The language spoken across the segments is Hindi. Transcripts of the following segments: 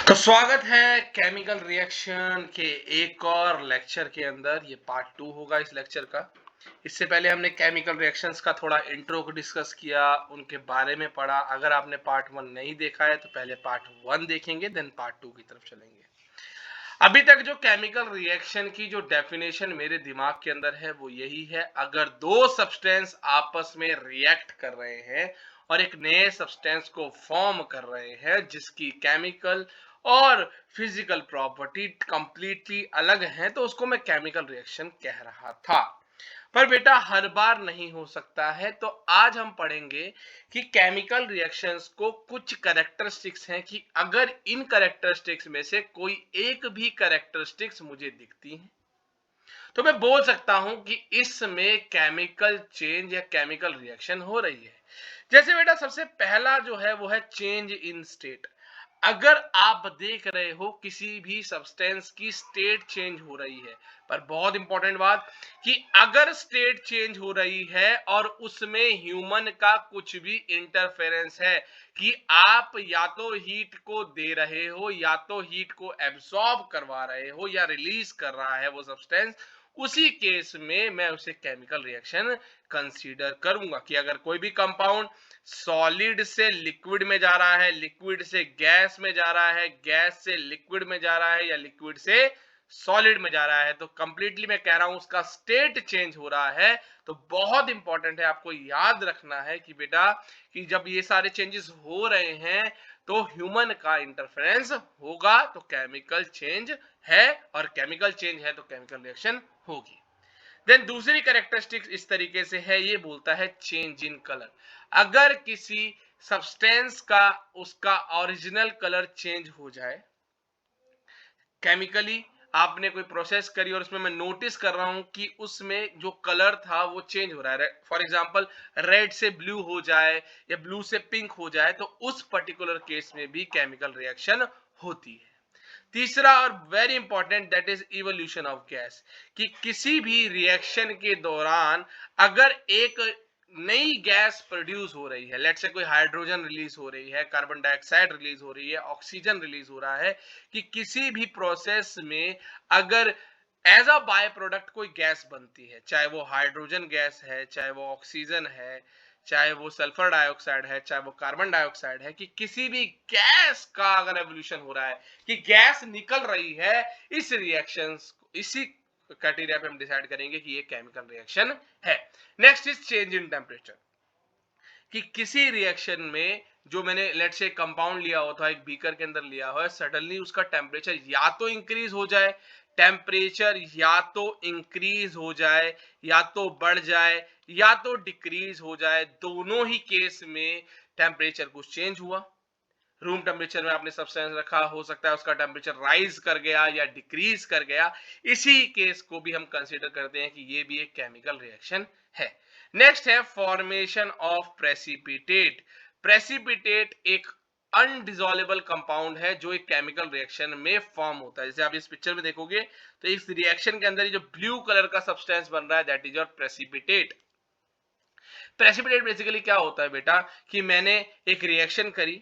तो स्वागत है केमिकल रिएक्शन के एक और लेक्चर के अंदर। ये पार्ट 2 होगा इस लेक्चर का। इससे पहले हमने केमिकल रिएक्शंस का थोड़ा इंट्रो को डिस्कस किया, उनके बारे में पढ़ा। अगर आपने पार्ट 1 नहीं देखा है तो पहले पार्ट 1 देखेंगे, देन पार्ट 2 की तरफ चलेंगे। अभी तक जो केमिकल रिएक्शन की जो डेफिनेशन मेरे दिमाग के अंदर है वो यही है, अगर दो सब्सटेंस आपस में रिएक्ट कर रहे हैं और एक नए सब्सटेंस को फॉर्म कर रहे हैं जिसकी केमिकल और फिजिकल प्रॉपर्टी कंप्लीटली अलग है, तो उसको मैं केमिकल रिएक्शन कह रहा था। पर बेटा हर बार नहीं हो सकता है, तो आज हम पढ़ेंगे कि केमिकल रिएक्शंस को कुछ कैरेक्टरिस्टिक्स हैं कि अगर इन कैरेक्टरिस्टिक्स में से कोई एक भी कैरेक्टरिस्टिक्स मुझे दिखती है तो मैं बोल सकता हूं कि इसमें केमिकल चेंज या केमिकल रिएक्शन हो रही है। जैसे बेटा सबसे पहला जो है वो है चेंज इन स्टेट। अगर आप देख रहे हो किसी भी सब्सटेंस की स्टेट चेंज हो रही है, पर बहुत इंपॉर्टेंट बात कि अगर स्टेट चेंज हो रही है और उसमें ह्यूमन का कुछ भी इंटरफेरेंस है कि आप या तो हीट को दे रहे हो या तो हीट को एब्सॉर्ब करवा रहे हो या रिलीज कर रहा है वो सब्सटेंस, उसी केस में मैं उसे केमिकल रिएक्शन कंसीडर करूंगा। कि अगर कोई भी कंपाउंड सॉलिड से लिक्विड में जा रहा है, लिक्विड से गैस में जा रहा है, गैस से लिक्विड में जा रहा है या लिक्विड से सॉलिड में जा रहा है, तो कंप्लीटली मैं कह रहा हूं उसका स्टेट चेंज हो रहा है। तो बहुत इंपॉर्टेंट है, आपको याद रखना है कि बेटा कि जब ये सारे चेंजेस हो रहे हैं तो ह्यूमन का इंटरफेरेंस होगा, तो केमिकल चेंज है, और केमिकल चेंज है तो केमिकल रिएक्शन होगी। देन दूसरी कैरेक्टरिस्टिक्स इस तरीके से है, ये बोलता है चेंज इन कलर। अगर किसी सब्सटेंस का उसका ओरिजिनल कलर चेंज हो जाए केमिकली, आपने कोई प्रोसेस करी और उसमें मैं नोटिस कर रहा हूं कि उसमें जो कलर था वो चेंज हो रहा है, फॉर एग्जांपल रेड से ब्लू हो जाए या ब्लू से पिंक हो जाए, तो उस पर्टिकुलर केस में भी केमिकल रिएक्शन होती है। तीसरा और very important, that is evolution of gas. कि किसी भी रिएक्शन के दौरान अगर एक नई गैस प्रोड्यूस हो रही है, लेट से कोई हाइड्रोजन रिलीज हो रही है, कार्बन डाइऑक्साइड रिलीज हो रही है, ऑक्सीजन रिलीज हो रहा है, कि किसी भी प्रोसेस में अगर एज अ बाय प्रोडक्ट कोई गैस बनती है, चाहे वो हाइड्रोजन गैस है, चाहे वो ऑक्सीजन है, चाहे वो सल्फर डाइऑक्साइड है, चाहे वो कार्बन डाइऑक्साइड है, कि किसी भी गैस का अगर एवोल्यूशन हो रहा है कि गैस निकल रही है, इस रिएक्शन इसी क्राइटेरिया पे हम डिसाइड करेंगे कि ये केमिकल रिएक्शन है। Next is change in temperature. कि किसी रिएक्शन में जो मैंने लेट से कंपाउंड लिया हुआ था, एक बीकर के अंदर लिया हुआ है, सडनली उसका टेम्परेचर या तो इंक्रीज हो जाए, टेम्परेचर या तो इंक्रीज हो जाए या तो बढ़ जाए या तो डिक्रीज हो जाए, दोनों ही केस में टेम्परेचर कुछ चेंज हुआ। रूम टेम्परेचर में आपने सब्सटेंस रखा, हो सकता है उसका टेम्परेचर राइज कर गया या डिक्रीज कर गया, इसी केस को भी हम कंसीडर करते हैं कि ये भी एक केमिकल रिएक्शन है। नेक्स्ट है फॉर्मेशन ऑफ प्रेसिपिटेट। प्रेसिपिटेट एक अनडिसॉल्वेबल कंपाउंड है जो एक केमिकल रिएक्शन में फॉर्म होता है। जैसे आप इस पिक्चर में देखोगे तो इस रिएक्शन के अंदर जो ब्लू कलर का सब्सटेंस बन रहा है, that is your precipitate. Precipitate basically क्या होता है बेटा कि मैंने एक रिएक्शन करी,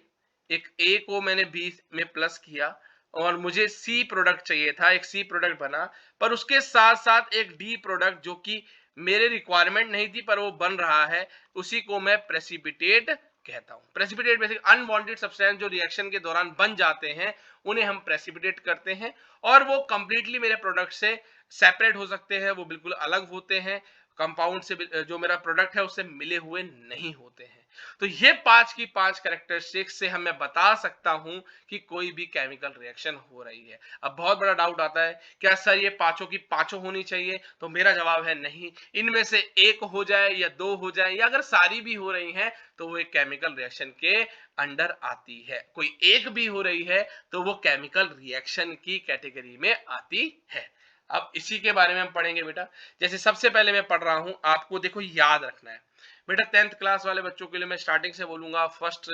एक ए को मैंने बी में प्लस किया और मुझे सी प्रोडक्ट चाहिए था, एक सी प्रोडक्ट बना, पर उसके साथ साथ एक डी प्रोडक्ट जो कि मेरे रिक्वायरमेंट नहीं थी पर वो बन रहा है, उसी को मैं प्रेसिपिटेट कहता हूं। प्रेसिपिटेट बेसिक अनवांटेड सब्सटेंस जो रिएक्शन के दौरान बन जाते हैं उन्हें हम प्रेसिपिटेट करते हैं, और वो कंप्लीटली मेरे प्रोडक्ट से सेपरेट हो सकते हैं, वो बिल्कुल अलग होते हैं, कंपाउंड से जो मेरा प्रोडक्ट है उससे मिले हुए नहीं होते हैं। तो ये पांच की पांच कैरेक्टरिस्टिक्स से हम मैं बता सकता हूं कि कोई भी केमिकल रिएक्शन हो रही है। अब बहुत बड़ा डाउट आता है, क्या सर ये पांचों की पांचों होनी चाहिए? तो मेरा जवाब है नहीं, इनमें से एक हो जाए या दो हो जाए या अगर सारी भी हो रही हैं तो वो एक केमिकल रिएक्शन के अंडर आती है। कोई एक भी हो रही है तो वो केमिकल रिएक्शन की कैटेगरी में आती है। अब इसी के बारे में हम पढ़ेंगे बेटा। जैसे सबसे पहले मैं पढ़ रहा हूं, आपको देखो याद रखना है बेटा, 10th क्लास वाले बच्चों के लिए मैं स्टार्टिंग से बोलूंगा, फर्स्ट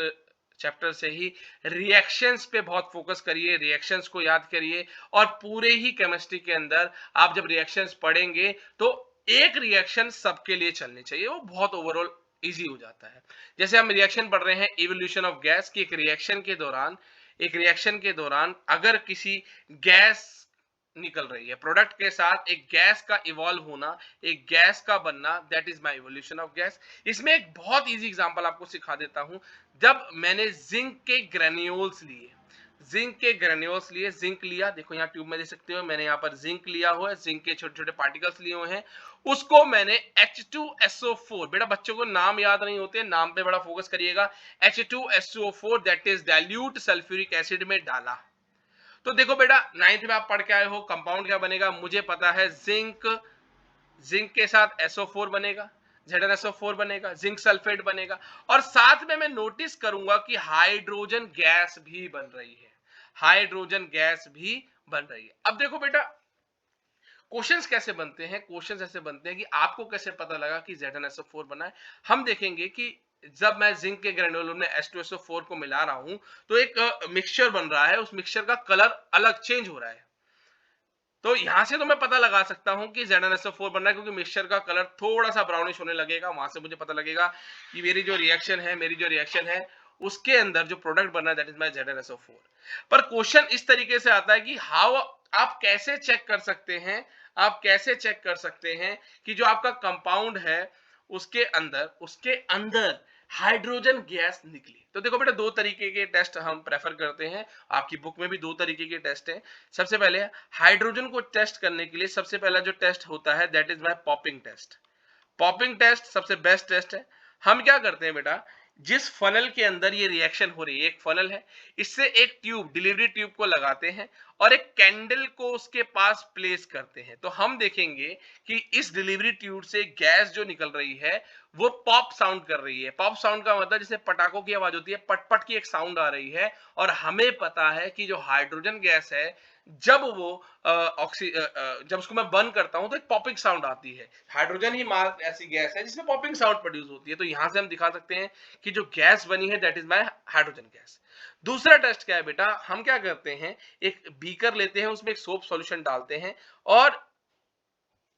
चैप्टर से ही रिएक्शंस पे बहुत फोकस करिए, रिएक्शंस को याद करिए, और पूरे ही केमिस्ट्री के अंदर आप जब रिएक्शंस पढ़ेंगे तो एक रिएक्शन सबके लिए चलनी चाहिए, वो बहुत ओवरऑल इजी हो जाता है। जैसे हम रिएक्शन पढ़ रहे हैं इवोल्यूशन ऑफ गैस की, एक रिएक्शन के दौरान एक रिएक्शन के दौरान अगर किसी गैस निकल रही है, प्रोडक्ट के साथ एक गैस का इवॉल्व होना, एक गैस का बनना, that is my evolution of gas. इसमें एक बहुत इजी एग्जांपल आपको सिखा देता हूं। जब मैंने जिंक के ग्रेन्यूल्स लिए, जिंक लिया, देखो यहाँ ट्यूब में देख सकते हो, मैंने यहाँ पर जिंक लिया हुआ है, जिंक के छोटे छोटे पार्टिकल्स लिए हुए हैं, उसको मैंने H2SO4, बेटा बच्चों को नाम याद नहीं होते, नाम पे बड़ा फोकस करिएगा, H2SO4 that is dilute sulphuric acid में डाला। तो देखो बेटा, 9th में आप पढ़ के आए हो, कंपाउंड क्या बनेगा मुझे पता है, जिंक के साथ SO4 बनेगा, ZnSO4 बनेगा, जिंक सल्फेट बनेगा, और साथ में मैं नोटिस करूंगा कि हाइड्रोजन गैस भी बन रही है, हाइड्रोजन गैस भी बन रही है। अब देखो बेटा, क्वेश्चंस कैसे बनते हैं, क्वेश्चंस ऐसे बनते हैं कि आपको कैसे पता लगा कि ZnSO4 बना है। हम देखेंगे कि जब मैं जिंक के ग्रेन्युलर में H2SO4 को मिला रहा हूं तो एक मिक्सचर बन रहा है, उस मिक्सचर का कलर अलग चेंज हो रहा है। तो यहां से तो मैं पता लगा सकता हूं कि ZnSO4 बन रहा है, क्योंकि मिक्सचर का कलर थोड़ा सा ब्राउनिश होने लगेगा, वहां से मुझे पता लगेगा कि मेरी जो रिएक्शन है उसके अंदर जो प्रोडक्ट बन रहा है दैट इज माय ZnSO4। पर क्वेश्चन इस तरीके से आता है कि हाउ, आप कैसे चेक कर सकते हैं, आप कैसे चेक कर सकते हैं कि जो आपका कंपाउंड है उसके अंदर हाइड्रोजन गैस निकली। तो देखो बेटा, दो तरीके के टेस्ट हम प्रेफर करते हैं, आपकी बुक में भी दो तरीके के टेस्ट हैं। सबसे पहले हाइड्रोजन को टेस्ट करने के लिए सबसे पहला जो टेस्ट होता है that is my popping test. Popping test सबसे बेस्ट टेस्ट है। हम क्या करते हैं बेटा, जिस फनल के अंदर ये रिएक्शन हो रही है, एक फनल है, इससे एक ट्यूब, डिलीवरी ट्यूब को लगाते हैं और एक कैंडल को उसके पास प्लेस करते हैं। तो हम देखेंगे कि इस डिलीवरी ट्यूब से गैस जो निकल रही है वो पॉप साउंड कर रही है। पॉप साउंड का मतलब जैसे पटाखों की आवाज होती है, पटपट की एक साउंड आ रही है, और हमें पता है कि जो हाइड्रोजन गैस है जब वो जब उसको मैं बर्न करता हूं तो एक पॉपिंग साउंड आती है। हाइड्रोजन ही ऐसी गैस है जिसमें पॉपिंग साउंड प्रोड्यूस होती है। तो यहां से हम दिखा सकते हैं कि जो गैस बनी है that is my hydrogen gas. दूसरा टेस्ट क्या है बेटा, हम क्या करते हैं, एक बीकर लेते हैं, उसमें एक सोप सॉल्यूशन डालते हैं और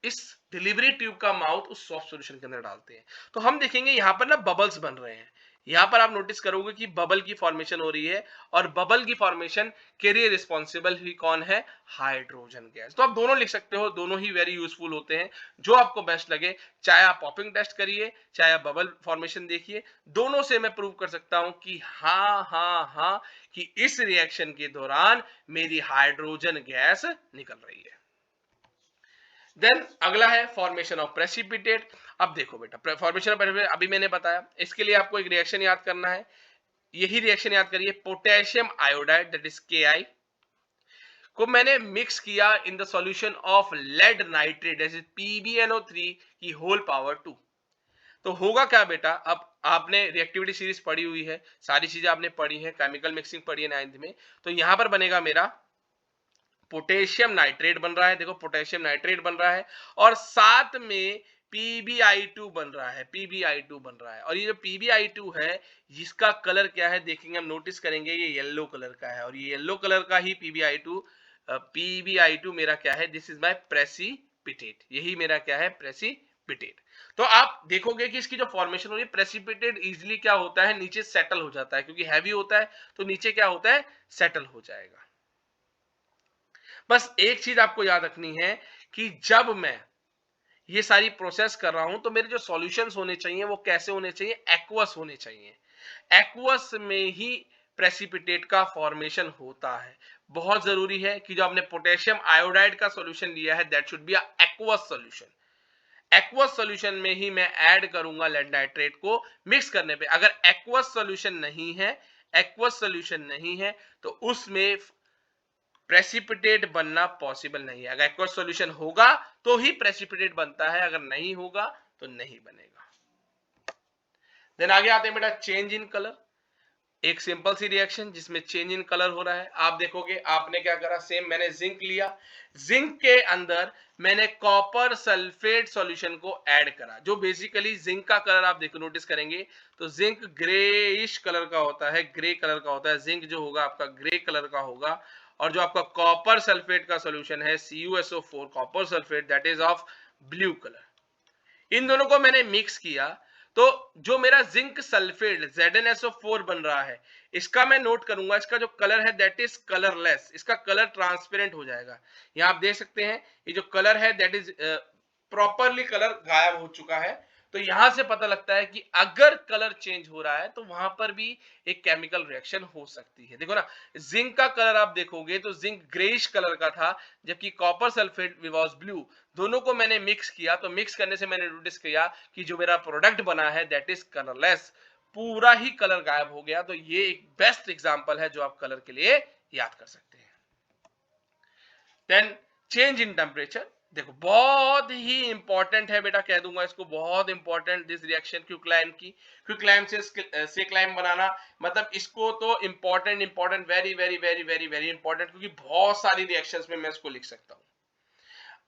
इस डिलीवरी ट्यूब का माउथ उस सॉफ्ट सॉल्यूशन के अंदर डालते हैं। तो हम देखेंगे यहां पर ना बबल्स बन रहे हैं। यहां पर आप नोटिस करोगे कि बबल की फॉर्मेशन हो रही है, और बबल की फॉर्मेशन के लिए रिस्पॉन्सिबल ही कौन है, हाइड्रोजन गैस। तो आप दोनों लिख सकते हो, दोनों ही वेरी यूजफुल होते हैं, जो आपको बेस्ट लगे, चाहे आप पॉपिंग टेस्ट करिए चाहे आप बबल फॉर्मेशन देखिए, दोनों से मैं प्रूव कर सकता हूं कि हाँ कि इस रिएक्शन के दौरान मेरी हाइड्रोजन गैस निकल रही है। देन अगला है फॉर्मेशन ऑफ प्रेसिपिटेट। अब देखो बेटा, फॉर्मेशन ऑफ प्रेसिपिटेट अभी मैंने बताया, इसके लिए आपको एक रिएक्शन याद करना है, यही रिएक्शन याद करिए, potassium iodide that is Ki को मैंने मिक्स किया in the solution of lead nitrate that is PbNO3 की होल पावर 2। तो होगा क्या बेटा, अब आपने रिएक्टिविटी सीरीज पढ़ी हुई है, सारी चीजें आपने पढ़ी है, केमिकल मिक्सिंग पढ़ी है 9th में, तो यहां पर बनेगा मेरा पोटेशियम नाइट्रेट बन रहा है, देखो पोटेशियम नाइट्रेट बन रहा है, और साथ में PbI2 बन रहा है, PbI2 बन रहा है। और ये जो PbI2 है जिसका कलर क्या है देखेंगे, हम नोटिस करेंगे ये येलो कलर का है, और ये येलो कलर का ही PbI2 मेरा क्या है, दिस इज माय प्रेसिपिटेट, यही मेरा क्या है, प्रेसिपिटेट। तो आप देखोगे कि इसकी जो फॉर्मेशन हो रही है, प्रेसिपिटेट इजिली क्या होता है, नीचे सेटल हो जाता है, क्योंकि हैवी होता है तो नीचे क्या होता है, सेटल हो जाएगा। बस एक चीज आपको याद रखनी है कि जब मैं ये सारी प्रोसेस कर रहा हूं तो मेरे जो सॉल्यूशंस होने चाहिए वो कैसे होने चाहिए, एक्वस होने चाहिए। एक्वस में ही प्रेसिपिटेट का फॉर्मेशन होता है। बहुत जरूरी है कि जो आपने पोटेशियम आयोडाइड का सॉल्यूशन लिया है that should be a aqueous solution. Aqueous solution में ही मैं ऐड करूंगा लेड नाइट्रेट को मिक्स करने पे। अगर एक्वस सॉल्यूशन नहीं है तो उसमें प्रेसिपिटेट बनना पॉसिबल नहीं है। अगर एक्वस सॉल्यूशन होगा तो ही प्रेसिपिटेट बनता है, अगर नहीं होगा तो नहीं बनेगा। देन आगे आते हैं बेटा, चेंज इन कलर। एक सिंपल सी रिएक्शन जिसमें चेंज इन कलर हो रहा है। आप देखोगे आपने क्या करा, सेम मैंने जिंक लिया, जिंक के अंदर मैंने कॉपर सल्फेट सॉल्यूशन को ऐड करा, जो बेसिकली जिंक का कलर आप देखो नोटिस करेंगे तो जिंक ग्रेइश कलर का होता है, ग्रे कलर का होता है, जिंक जो होगा आपका ग्रे कलर का होगा। और जो आपका कॉपर सल्फेट का सॉल्यूशन है CuSO4 copper sulphate that is of blue colour. इन दोनों को मैंने मिक्स किया तो जो मेरा जिंक सल्फेट ZnSO4 बन रहा है, इसका मैं नोट करूंगा, इसका जो कलर है दैट इज कलरलेस, इसका कलर ट्रांसपेरेंट हो जाएगा। यहाँ आप देख सकते हैं ये जो कलर है दैट इज प्रॉपरली कलर गायब हो चुका है। तो यहां से पता लगता है कि अगर कलर चेंज हो रहा है तो वहां पर भी एक केमिकल रिएक्शन हो सकती है। देखो ना, जिंक का कलर आप देखोगे तो जिंक ग्रेइश कलर का था, जबकि कॉपर सल्फेट वाज ब्लू। दोनों को मैंने मिक्स किया, तो मिक्स करने से मैंने नोटिस किया कि जो मेरा प्रोडक्ट बना है दैट इज कलरलेस, पूरा ही कलर गायब हो गया। तो ये एक बेस्ट एग्जांपल है जो आप कलर के लिए याद कर सकते हैं। देन चेंज इन टेम्परेचर, देखो बहुत ही इंपॉर्टेंट है बेटा, कह दूंगा इसको, बहुत इंपॉर्टेंट दिस रिएक्शन क्विकलाइम की। क्विकलाइम से सेकलाइम बनाना, मतलब इसको तो important important very very very very very important, क्योंकि बहुत सारी रिएक्शंस में मैं इसको लिख सकता हूं।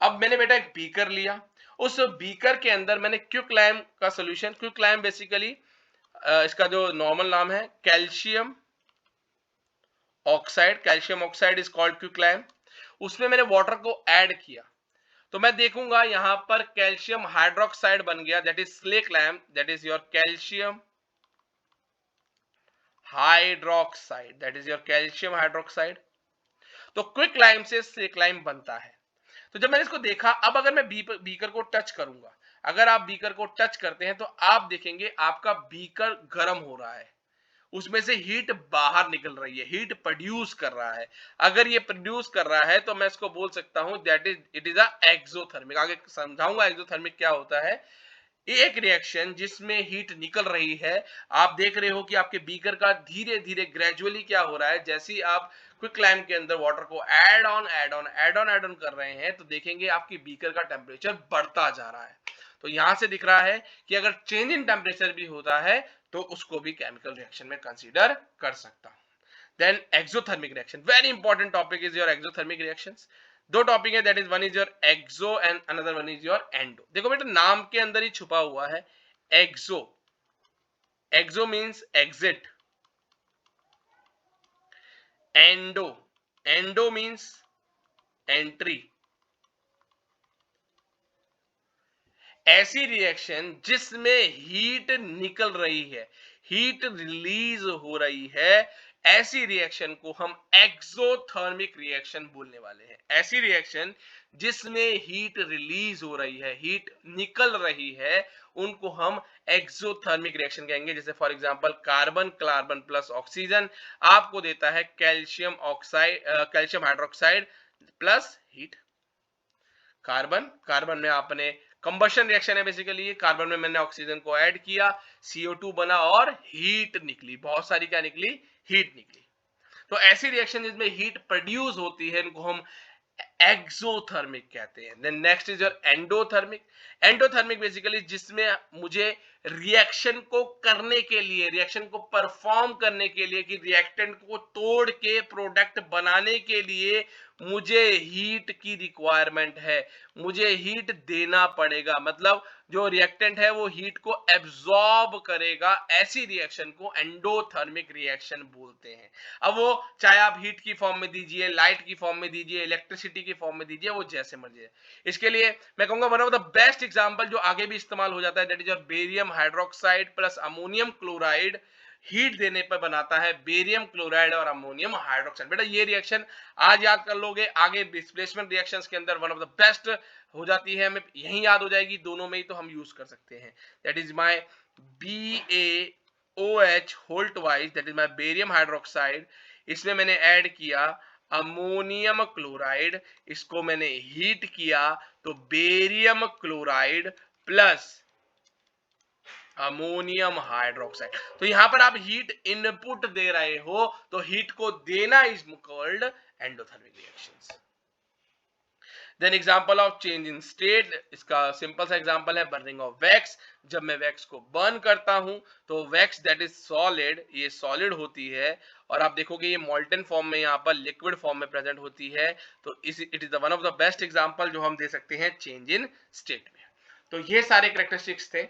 अब मैंने बेटा एक बीकर लिया, उस बीकर के अंदर मैंने क्विकलाइम का सॉल्यूशन, क्विकलाइम बेसिकली इसका जो नॉर्मल नाम है calcium oxide, calcium oxide is called quicklime. उसमें मैंने वाटर को ऐड किया, तो मैं देखूंगा यहां पर कैल्शियम हाइड्रोक्साइड बन गया, that is slaked lime, that is your calcium hydroxide, that is your calcium hydroxide. तो क्विकलाइम से स्लेक्लाइम बनता है। तो जब मैंने इसको देखा, अब अगर मैं बीकर को टच करूंगा, अगर आप बीकर को टच करते हैं तो आप देखेंगे आपका बीकर गर्म हो रहा है, उसमें से हीट बाहर निकल रही है, हीट प्रोड्यूस कर रहा है। अगर ये प्रोड्यूस कर रहा है तो मैं इसको बोल सकता हूं that is it is a exothermic. आगे समझाऊंगा एक्सोथर्मिक क्या होता है। एक रिएक्शन जिसमें हीट निकल रही है, आप देख रहे हो कि आपके बीकर का धीरे धीरे ग्रेजुअली क्या हो रहा है, जैसे ही आप क्विकलाइम के अंदर वाटर को ऐड ऑन कर रहे हैं, तो देखेंगे आपकी बीकर का टेम्परेचर बढ़ता जा रहा है। तो यहां से दिख रहा है कि अगर चेंज इन टेम्परेचर भी होता है तो उसको भी केमिकल रिएक्शन में कंसीडर कर सकता हूं। Then exothermic reaction, very important topic is your exothermic reactions. दो टॉपिक है, that is one is your exo and another one is your endo. देखो बेटा, नाम के अंदर ही छुपा हुआ है exo. Exo means exit, endo, endo means entry. ऐसी रिएक्शन जिसमें हीट निकल रही है, हीट रिलीज हो रही है, ऐसी रिएक्शन को हम एक्सोथर्मिक रिएक्शन बोलने वाले हैं। ऐसी रिएक्शन जिसमें हीट रिलीज हो रही है, हीट निकल रही है, उनको हम एक्सोथर्मिक रिएक्शन कहेंगे। जैसे for example carbon carbon plus oxygen आपको देता है calcium oxide, calcium hydroxide plus heat. Carbon, carbon में आपने कंबशन रिएक्शन है बेसिकली, कार्बन में मैंने ऑक्सीजन को ऐड किया, CO2 बना और हीट निकली, बहुत सारी क्या निकली, हीट निकली। तो ऐसी रिएक्शन जिसमें हीट प्रोड्यूस होती है इनको हम एक्सोथर्मिक कहते हैं। Then next is your endothermic. Endothermic basically जिसमें मुझे रिएक्शन को करने के लिए, रिएक्शन को परफॉर्म करने के लिए, कि रिएक्टेंट को तोड़ के प्रोडक्ट बनाने के लिए मुझे हीट की रिक्वायरमेंट है, मुझे हीट देना पड़ेगा, मतलब जो रिएक्टेंट है वो हीट को एब्जॉर्ब करेगा। ऐसी रिएक्शन को एंडोथर्मिक रिएक्शन बोलते हैं। अब वो चाहे आप हीट की फॉर्म में दीजिए, लाइट की फॉर्म में दीजिए, इलेक्ट्रिसिटी की फॉर्म में दीजिए, वो जैसे मर्जी है। इसके लिए मैं कहूंगा one of the best example जो आगे भी इस्तेमाल हो जाता है that is your barium hydroxide plus ammonium chloride. Heat देने पर बनाता है बेरियम क्लोराइड और अमोनियम हाइड्रोक्साइड। बेटा ये रिएक्शन आज याद कर लोगे, आगे डिस्प्लेसमेंट रिएक्शंस के अंदर वन ऑफ द बेस्ट हो जाती है, हमें यही याद हो जाएगी, दोनों में ही तो हम यूज कर सकते हैं। That is my BaOH whole twice, that is my barium hydroxide. इसमें मैंने ऐड किया अमोनियम क्लोराइड, इसको मैंने हीट किया तो barium chloride plus ammonium hydroxide. तो यहां पर आप हीट इनपुट दे रहे हो, तो हीट को देना is called endothermic reactions. Then example of change in state, इसका सिंपल सा एग्जांपल है बर्निंग ऑफ वैक्स। जब मैं वैक्स को बर्न करता हूं तो वैक्स दैट इज सॉलिड, ये सॉलिड होती है, और आप देखोगे ये मॉल्टन फॉर्म में, यहाँ पर लिक्विड फॉर्म में प्रेजेंट होती है। तो it is the one of the best example जो हम दे सकते हैं चेंज इन स्टेट में। तो ये सारे कैरेक्टरिस्टिक्स थे।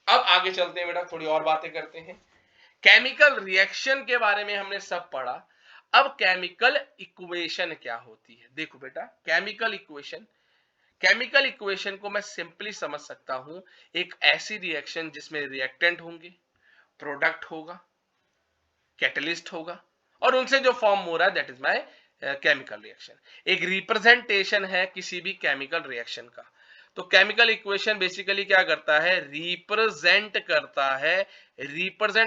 अब आगे चलते हैं बेटा, थोड़ी और बातें करते हैं। केमिकल रिएक्शन के बारे में हमने सब पढ़ा। अब केमिकल इक्वेशन क्या होती है, देखो बेटा, केमिकल इक्वेशन, केमिकल इक्वेशन को मैं सिंपली समझ सकता हूं एक ऐसी रिएक्शन जिसमें रिएक्टेंट होंगे, प्रोडक्ट होगा, कैटलिस्ट होगा और उनसे जो फॉर्म हो रहा है that is my chemical reaction. एक रिप्रेजेंटेशन है किसी भी केमिकल रिएक्शन का। तो केमिकल इक्वेशन बेसिकली क्या करता है, रिप्रेजेंट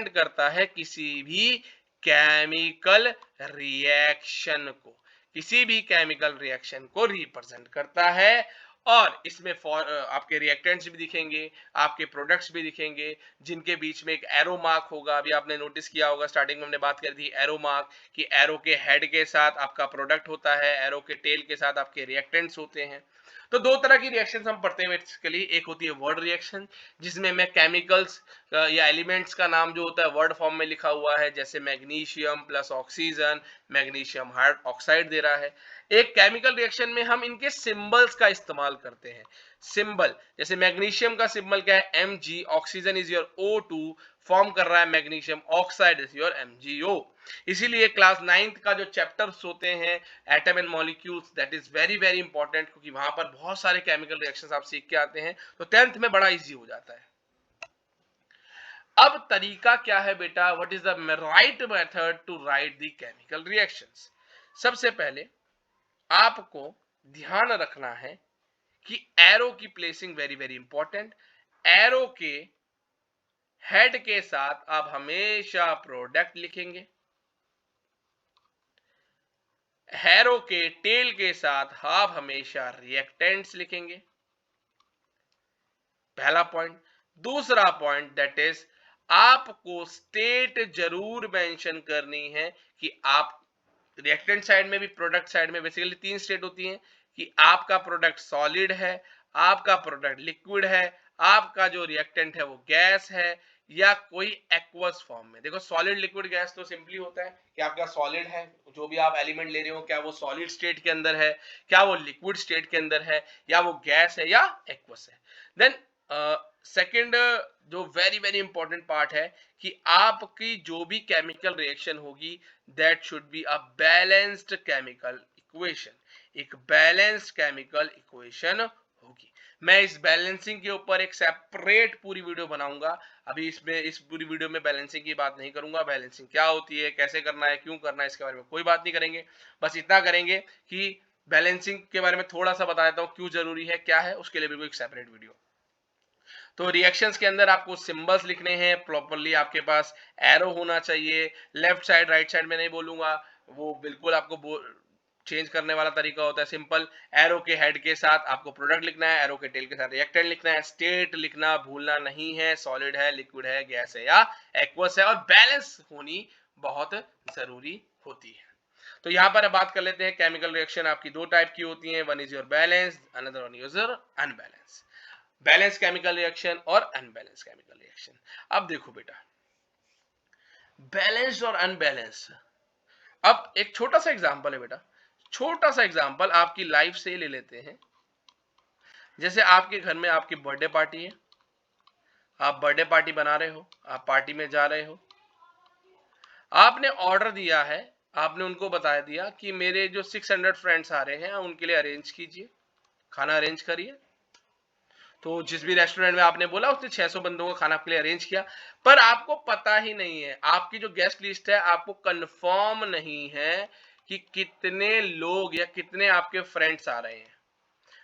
करता है किसी भी केमिकल रिएक्शन को, किसी भी केमिकल रिएक्शन को रिप्रेजेंट करता है। और इसमें आपके रिएक्टेंट्स भी दिखेंगे, आपके प्रोडक्ट्स भी दिखेंगे, जिनके बीच में एक एरो मार्क होगा। अभी आपने नोटिस किया होगा, स्टार्टिंग में हमने बात करी थी एरो मार्क, कि एरो के हेड के साथ आपका प्रोडक्ट होता है, एरो के टेल के साथ आपके रिएक्टेंट्स होते हैं। तो दो तरह की रिएक्शंस हम पढ़ते हैं बेसिकली। एक होती है वर्ड रिएक्शन, जिसमें मैं केमिकल्स या एलिमेंट्स का नाम जो होता है वर्ड फॉर्म में लिखा हुआ है, जैसे magnesium plus oxygen, magnesium oxide दे रहा है। एक केमिकल रिएक्शन में हम इनके सिंबल्स का इस्तेमाल करते हैं। सिंबल जैसे मैग्नीशियम का सिंबल क्या है, Mg, oxygen is your O2, form कर रहा है magnesium oxide is your MgO। इसीलिए क्लास 9th का जो चैप्टर्स होते हैं atom and molecules, that is very very important, क्योंकि वहां पर बहुत सारे केमिकल रिएक्शंस आप सीख के आते हैं, तो 10th में बड़ा इजी हो जाता है। अब तरीका क्या है बेटा, what is the right method to write the chemical reactions. सबसे पहले आपको ध्यान रखना है कि एरो की placing very very important. Arrow के हेड के साथ आप हमेशा प्रोडक्ट लिखेंगे, एरो के टेल के साथ आप हमेशा रिएक्टेंट्स लिखेंगे, पहला पॉइंट। दूसरा पॉइंट दैट इज आपको स्टेट जरूर मेंशन करनी है कि आप रिएक्टेंट साइड में भी प्रोडक्ट साइड में बेसिकली 3 स्टेट होती हैं, कि आपका प्रोडक्ट सॉलिड है, आपका प्रोडक्ट लिक्विड है, आपका जो रिएक्टेंट है वो गैस है या कोई एक्वस फॉर्म में। देखो सॉलिड लिक्विड गैस तो सिंपली होता है कि आपका सॉलिड है, जो भी आप एलिमेंट ले रहे हो क्या वो सॉलिड स्टेट के अंदर है, क्या वो लिक्विड स्टेट के अंदर है, या वो गैस है या एक्वस है। देन सेकंड जो वेरी वेरी इंपॉर्टेंट पार्ट है कि आपकी जो भी केमिकल रिएक्शन होगी that should be a balanced chemical equation, एक बैलेंस्ड केमिकल इक्वेशन होगी। मैं इस बैलेंसिंग के ऊपर एक सेपरेट पूरी वीडियो बनाऊंगा। अभी इसमें इस पूरी वीडियो में बैलेंसिंग की बात नहीं करूंगा, बैलेंसिंग क्या होती है, कैसे करना है, क्यों करना है, इसके बारे में कोई बात नहीं करेंगे। बस इतना करेंगे कि बैलेंसिंग के बारे में थोड़ा सा बता देता हूं, क्यों जरूरी है, क्या है, उसके लिए बिल्कुल एक सेपरेट वीडियो। तो रिएक्शंस के अंदर आपको सिंबल्स लिखने हैं प्रॉपर्ली, आपके पास एरो होना चाहिए, लेफ्ट साइड राइट साइड में नहीं बोलूंगा, वो बिल्कुल आपको चेंज करने वाला तरीका होता है। सिंपल एरो के हेड के साथ आपको प्रोडक्ट लिखना है, एरो के टेल के साथ रिएक्टेंट लिखना है, स्टेट लिखना भूलना नहीं है, सॉलिड है, लिक्विड है, गैस है या एक्वस है, और बैलेंस होनी बहुत जरूरी होती है। तो यहां पर बात कर लेते हैं केमिकल रिएक्शन आपकी दो टाइप की होती है, one is your balance, another one is your unbalance. Balance chemical reaction और अनबैलेंस केमिकल रिएक्शन। अब देखो बेटा, बैलेंस्ड और अनबैलेंस, अब एक छोटा सा एग्जांपल है बेटा, छोटा सा एग्जांपल आपकी लाइफ से ले लेते हैं। जैसे आपके घर में आपकी बर्थडे पार्टी है, आप बर्थडे पार्टी बना रहे हो, आप पार्टी में जा रहे हो, आपने ऑर्डर दिया है, आपने उनको बता दिया कि मेरे जो 600 फ्रेंड्स आ रहे हैं उनके लिए अरेंज कीजिए, खाना अरेंज करिए। तो जिस भी रेस्टोरेंट में आपने बोला उसने 600 बंदों का खाना आपके लिए अरेंज किया, पर आपको पता ही नहीं है, आपकी जो गेस्ट लिस्ट है आपको कंफर्म नहीं है कि कितने लोग या कितने आपके फ्रेंड्स आ रहे हैं।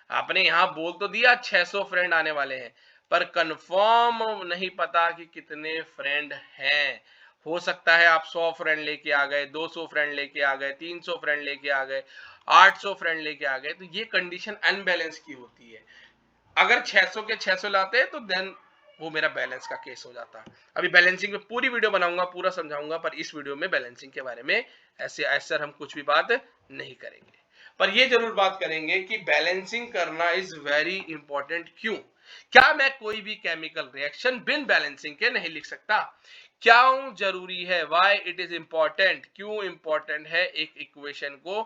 आपने यहां बोल तो दिया 600 फ्रेंड आने वाले हैं, पर कंफर्म नहीं पता कि कितने फ्रेंड हैं। हो सकता है आप 100 फ्रेंड लेके आ गए, 200 फ्रेंड लेके आ गए, 300 फ्रेंड लेके आ गए, 800 फ्रेंड लेके आ गए, तो ये कंडीशन अनबैलेंस की होती है। अगर 600 के 600 लाते तो देन वो मेरा बैलेंस का केस हो जाता। अभी बैलेंसिंग में पूरी वीडियो बनाऊंगा, पूरा समझाऊंगा, पर इस वीडियो में बैलेंसिंग के बारे में ऐसे हम कुछ भी बात नहीं करेंगे। पर ये जरूर बात करेंगे कि बैलेंसिंग करना इज वेरी इंपॉर्टेंट। क्यों? क्या मैं कोई भी केमिकल रिएक्शन बिन बैलेंसिंग के नहीं लिख सकता? क्यों जरूरी है? Why it is important? क्यों इंपॉर्टेंट है एक इक्वेशन को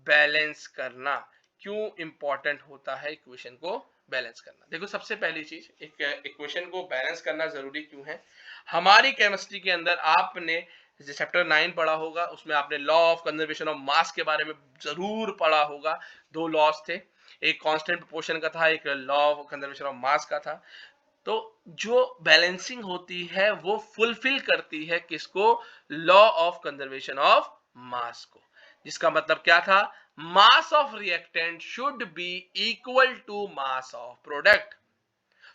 बैलेंस करना? क्यों इंपॉर्टेंट होता है इक्वेशन को बैलेंस करना? देखो सबसे पहली चीज, एक इक्वेशन को बैलेंस करना जरूरी क्यों है? हमारी केमिस्ट्री के अंदर आपने जैसे चैप्टर 9 पढ़ा होगा, उसमें आपने लॉ ऑफ कंजर्वेशन ऑफ मास के बारे में जरूर पढ़ा होगा। दो लॉस थे, एक कांस्टेंट प्रोपोर्शन का था, एक लॉ ऑफ कंजर्वेशन ऑफ मास का था। तो जो बैलेंसिंग होती है वो फुलफिल करती है किसको? Law of conservation of mass को। जिसका मतलब क्या था? Mass of reactant should be equal to mass of product.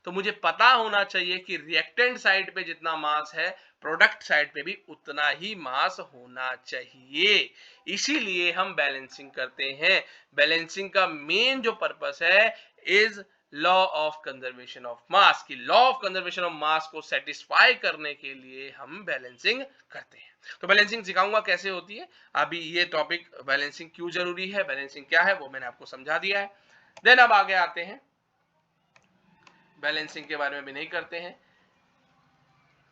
तो मुझे पता होना चाहिए कि रिएक्टेंट साइड पे जितना मास है, प्रोडक्ट साइड पे भी उतना ही मास होना चाहिए। इसीलिए हम बैलेंसिंग करते हैं। बैलेंसिंग का मेन जो पर्पस है is law of conservation of mass. की law of conservation of mass को सेटिस्फाई करने के लिए हम बैलेंसिंग करते हैं। तो बैलेंसिंग सिखाऊंगा कैसे होती है। अभी ये टॉपिक बैलेंसिंग क्यों जरूरी है, बैलेंसिंग क्या है, वो मैंने आपको समझा दिया है। देन अब आगे आते हैं, बैलेंसिंग के बारे में भी नहीं करते हैं।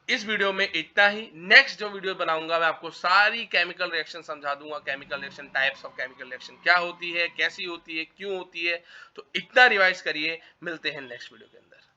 इस वीडियो में इतना ही। नेक्स्ट जो वीडियो बनाऊंगा मैं आपको सारी केमिकल रिएक्शन समझा दूंगा। Chemical reaction, types of chemical reaction क्या होती है, कैसी होती है, क्यों होती है। तो इतना रिवाइज करिए। मिलते हैं नेक्स्ट वीडियो के अंदर।